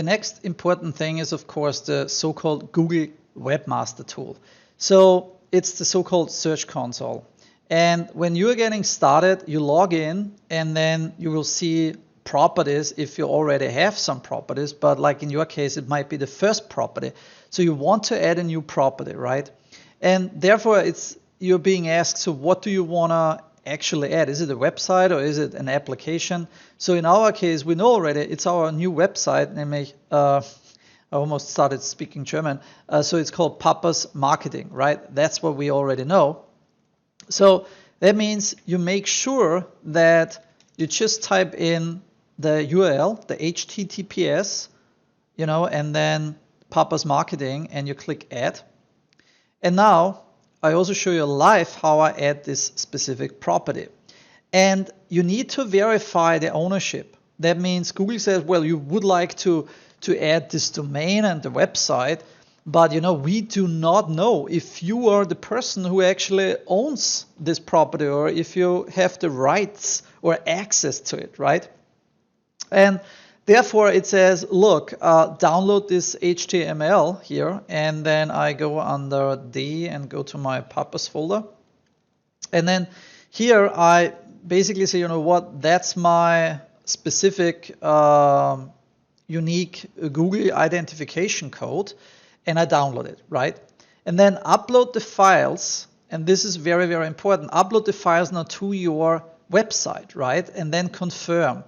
the next important thing is, of course, the so-called Google Webmaster tool. So it's the so-called Search Console. And when you're getting started, you log in and then you will see properties if you already have some properties, but like in your case, it might be the first property. So you want to add a new property, right? And therefore you're being asked, so what do you want to actually add? Is it a website or is it an application? So in our case, we know already it's our new website, namely, I almost started speaking German. So it's called papas.marketing, right? That's what we already know. So that means you make sure that you just type in the URL, the HTTPS, and then Papa's Marketing, and you click add. And now I also show you live how I add this specific property. And you need to verify the ownership. That means Google says, well, you would like to add this domain and the website, but we do not know if you are the person who actually owns this property or if you have the rights or access to it, right? And therefore it says, look, download this HTML here, and then I go under D and go to my Papas folder. And then here I basically say, that's my specific unique Google identification code. And I download it, right? And then upload the files, and this is very, very important. Upload the files now to your website, right? And then confirm.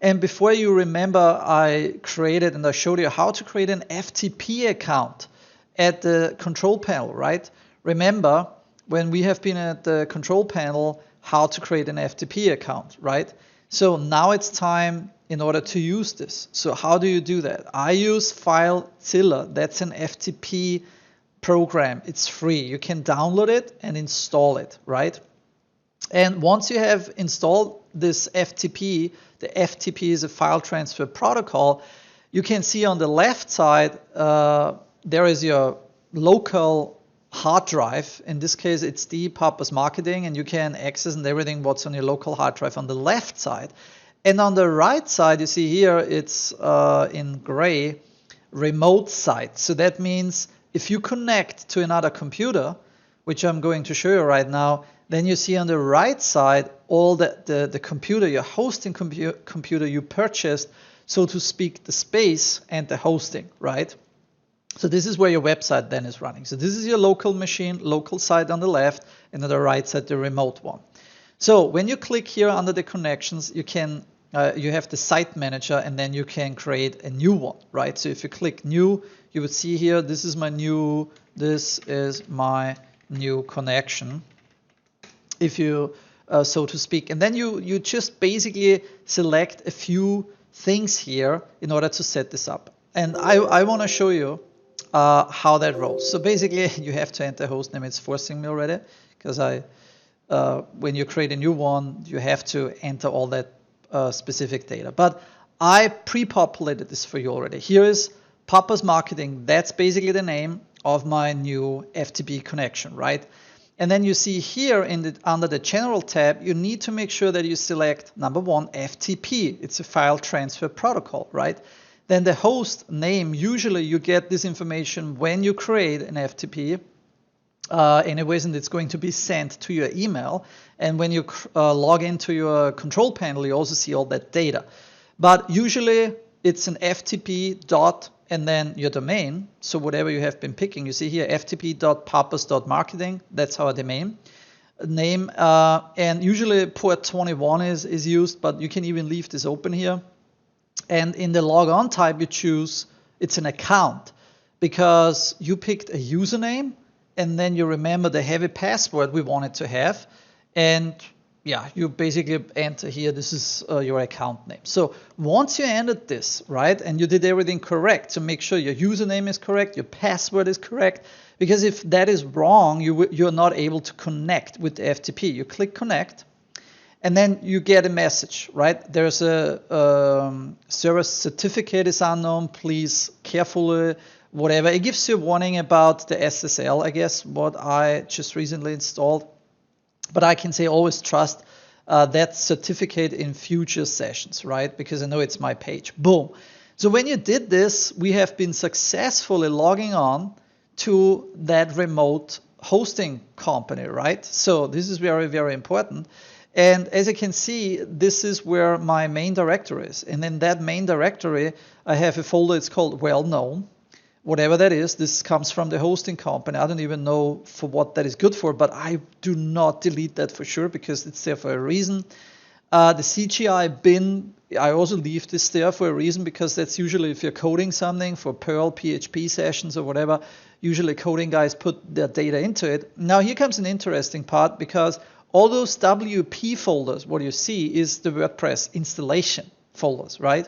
And before you remember, I created and I showed you how to create an FTP account at the control panel, right? Remember, when we have been at the control panel, how to create an FTP account, right? So now it's time in order to use this. So how do you do that? I use FileZilla. That's an FTP program. It's free. You can download it and install it, right? And once you have installed this FTP, the FTP is a file transfer protocol, you can see on the left side, there is your local hard drive. In this case, it's the Papas Marketing, and you can access and everything what's on your local hard drive on the left side. And on the right side, you see here, it's in gray, remote site. So that means if you connect to another computer, which I'm going to show you right now, then you see on the right side all the computer, your hosting computer you purchased, so to speak, the space and the hosting, right? So this is where your website then is running. So this is your local machine, local site on the left, and on the right side, the remote one. So when you click here under the connections, you can you have the site manager, and then you can create a new one, right? So if you click new, you would see here, this is my new connection, if you so to speak. And then you just basically select a few things here in order to set this up. And I want to show you how that rolls. So basically, you have to enter hostname. It's forcing me already, because when you create a new one, you have to enter all that specific data. But I pre-populated this for you already. Here is Papas Marketing. That's basically the name of my new FTP connection, right? And then you see here under the General tab, you need to make sure that you select number one, FTP. It's a file transfer protocol, right? Then the host name, usually you get this information when you create an FTP. Anyways, and it's going to be sent to your email. And when you log into your control panel, you also see all that data. But usually it's an FTP dot and then your domain. So whatever you have been picking, you see here ftp.papas.marketing. That's our domain name. And usually port 21 is used, but you can even leave this open here. And in the logon type, you choose it's an account, because you picked a username, and then you remember the heavy password we wanted to have. And yeah, you basically enter here, this is your account name. So once you entered this, right, and you did everything correct, so make sure your username is correct, your password is correct, because if that is wrong, you're not able to connect with the FTP. You click connect, and then you get a message, right? There's a service certificate is unknown, please carefully, whatever. It gives you a warning about the SSL, I guess, what I just recently installed. But I can say always trust that certificate in future sessions, right? Because I know it's my page. Boom. So when you did this, we have been successfully logging on to that remote hosting company, right? So this is very, very important. And as you can see, this is where my main directory is. And in that main directory, I have a folder, it's called well known. Whatever that is, this comes from the hosting company. I don't even know for what that is good for, but I do not delete that for sure because it's there for a reason. The CGI bin, I also leave this there for a reason because that's usually if you're coding something for Perl, PHP sessions or whatever, usually coding guys put their data into it. Now here comes an interesting part because all those WP folders, what you see is the WordPress installation folders, right?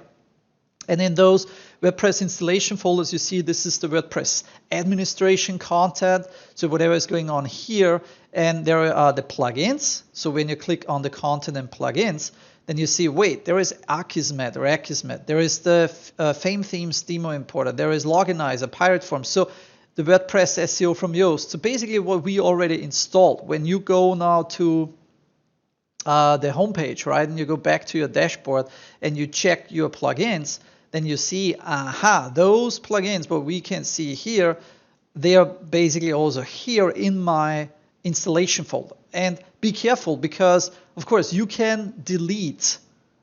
And in those WordPress installation folders, you see this is the WordPress administration content. So whatever is going on here, and there are the plugins. So when you click on the content and plugins, then you see, wait, there is Akismet or Akismet. There is the Fame Themes demo importer. There is Loginizer, Pirate Forms. So the WordPress SEO from Yoast. So basically what we already installed. When you go now to the homepage, right, and you go back to your dashboard and you check your plugins, then you see, aha, those plugins, what we can see here, they are basically also here in my installation folder. And be careful because, of course, you can delete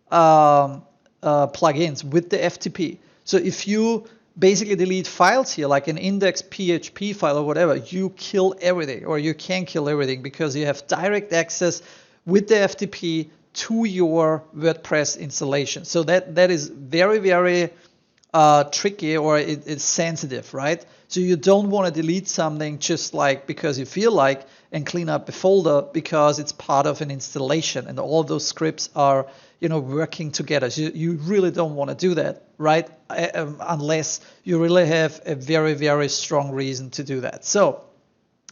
plugins with the FTP. So if you basically delete files here, like an index PHP file or whatever, you kill everything, or you can kill everything because you have direct access with the FTP to your WordPress installation. So that is very, very tricky, or it's sensitive, right? So you don't want to delete something just like because you feel like and clean up a folder because it's part of an installation and all those scripts are, you know, working together. So you really don't want to do that, right? Unless you really have a very, very strong reason to do that. So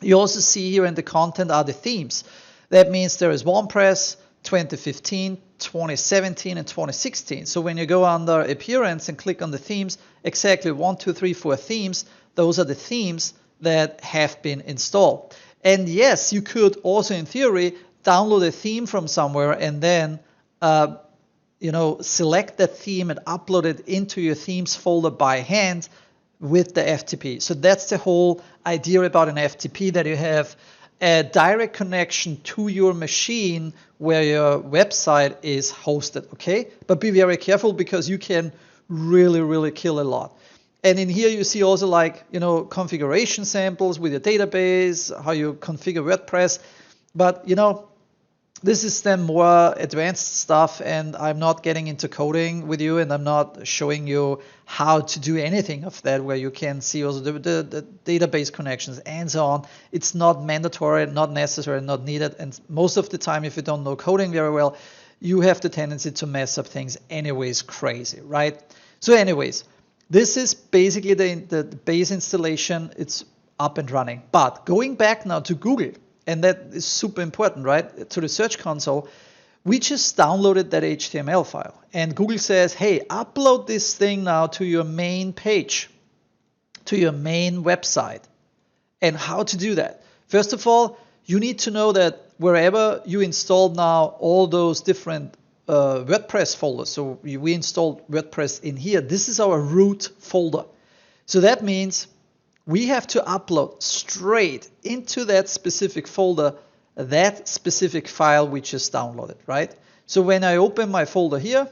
you also see here in the content are the themes. That means there is WordPress 2015, 2017, and 2016. So when you go under appearance and click on the themes, exactly 1, 2, 3, 4 themes, those are the themes that have been installed. And yes, you could also in theory download a theme from somewhere and then select that theme and upload it into your themes folder by hand with the FTP. So that's the whole idea about an FTP, that you have a direct connection to your machine where your website is hosted, okay? But be very careful because you can really, really kill a lot. And in here you see also like, configuration samples with your database, how you configure WordPress. But, this is then more advanced stuff, and I'm not getting into coding with you, and I'm not showing you how to do anything of that, where you can see also the database connections and so on. It's not mandatory, not necessary, not needed. And most of the time, if you don't know coding very well, you have the tendency to mess up things anyways crazy, right? So anyways, this is basically the base installation. It's up and running. But going back now to Google, and that is super important, right? To the Search Console, we just downloaded that HTML file. And Google says, hey, upload this thing now to your main page, to your main website. And how to do that? First of all, you need to know that wherever you installed now all those different WordPress folders, so we installed WordPress in here, this is our root folder. So that means we have to upload straight into that specific folder that specific file we just downloaded, right? So when I open my folder here,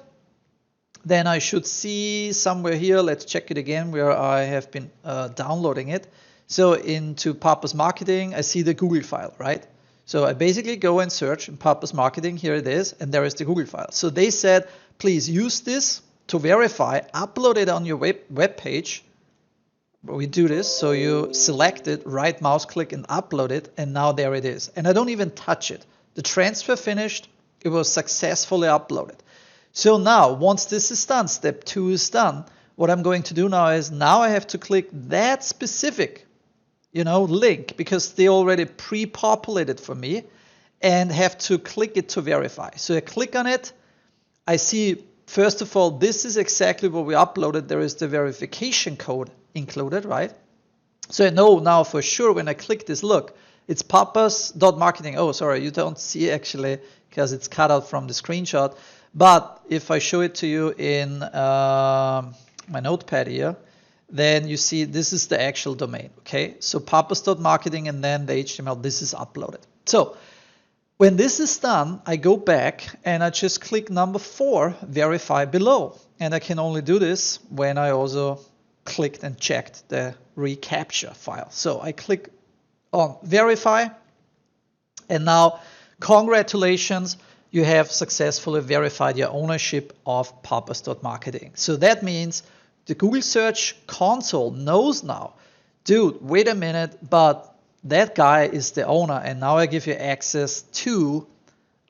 then I should see somewhere here, let's check it again, where I have been downloading it. So into Papas Marketing, I see the Google file, right? So I basically go and search in Papas Marketing, here it is, and there is the Google file. So they said, please use this to verify, upload it on your web page. We do this, so you select it, right mouse click and upload it, and now there it is. And I don't even touch it. The transfer finished, it was successfully uploaded. So now, once this is done, step 2 is done, what I'm going to do now is, now I have to click that specific, link, because they already pre-populated for me, and have to click it to verify. So I click on it, I see, first of all, this is exactly what we uploaded. There is the verification code included, right? So I know now for sure when I click this, look, it's papas.marketing. Oh, sorry, you don't see actually because it's cut out from the screenshot. But if I show it to you in my notepad here, then you see this is the actual domain. Okay, so papas.marketing, and then the HTML, this is uploaded. So when this is done, I go back and I just click number 4, verify below. And I can only do this when I also clicked and checked the reCAPTCHA file. So I click on verify, and now congratulations, you have successfully verified your ownership of papas.marketing. So that means the Google Search Console knows now, dude, wait a minute, but that guy is the owner, and now I give you access to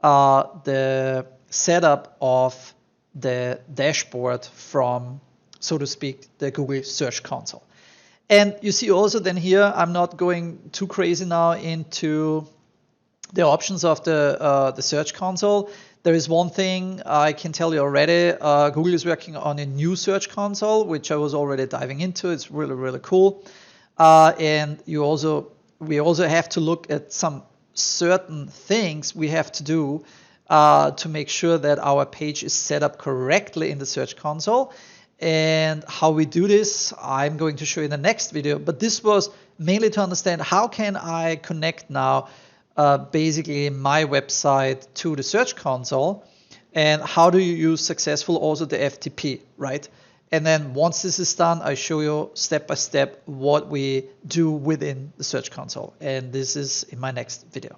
the setup of the dashboard from, so to speak, the Google Search Console. And you see also then here, I'm not going too crazy now into the options of the Search Console. There is one thing I can tell you already. Google is working on a new Search Console, which I was already diving into. It's really, really cool. And we also have to look at some certain things we have to do to make sure that our page is set up correctly in the Search Console. And how we do this, I'm going to show you in the next video. But this was mainly to understand how can I connect now basically my website to the Search Console, and how do you use successful also the FTP, right? And then once this is done, I show you step by step what we do within the Search Console. And this is in my next video.